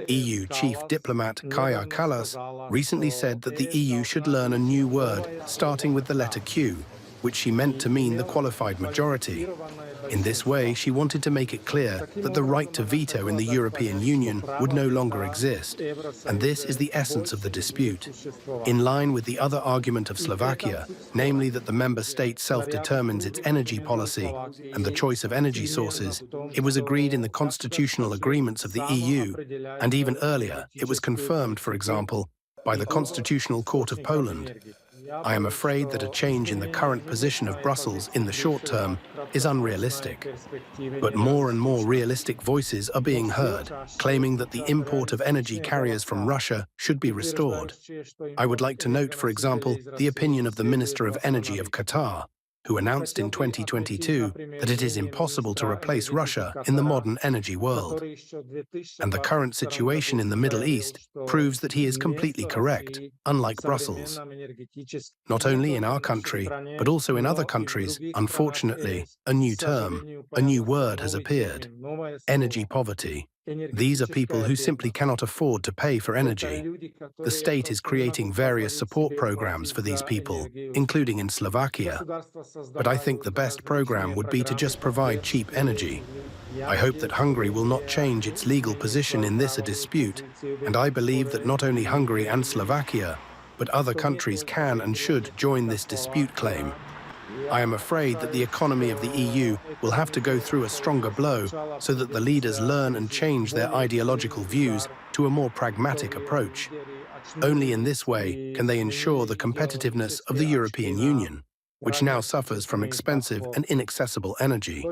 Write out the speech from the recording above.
EU Chief Diplomat Kaja Kallas recently said that the EU should learn a new word starting with the letter Q, which she meant to mean the qualified majority. In this way, she wanted to make it clear that the right to veto in the European Union would no longer exist. And this is the essence of the dispute. In line with the other argument of Slovakia, namely that the member state self-determines its energy policy and the choice of energy sources, it was agreed in the constitutional agreements of the EU, and even earlier, it was confirmed, for example, by the Constitutional Court of Poland. I am afraid that a change in the current position of Brussels in the short term is unrealistic. But more and more realistic voices are being heard, claiming that the import of energy carriers from Russia should be restored. I would like to note, for example, the opinion of the Minister of Energy of Qatar, who announced in 2022 that it is impossible to replace Russia in the modern energy world. And the current situation in the Middle East proves that he is completely correct, unlike Brussels. Not only in our country, but also in other countries, unfortunately, a new term, a new word has appeared: energy poverty. These are people who simply cannot afford to pay for energy. The state is creating various support programs for these people, including in Slovakia. But I think the best program would be to just provide cheap energy. I hope that Hungary will not change its legal position in this dispute, and I believe that not only Hungary and Slovakia, but other countries can and should join this dispute claim. I am afraid that the economy of the EU will have to go through a stronger blow so that the leaders learn and change their ideological views to a more pragmatic approach. Only in this way can they ensure the competitiveness of the European Union, which now suffers from expensive and inaccessible energy.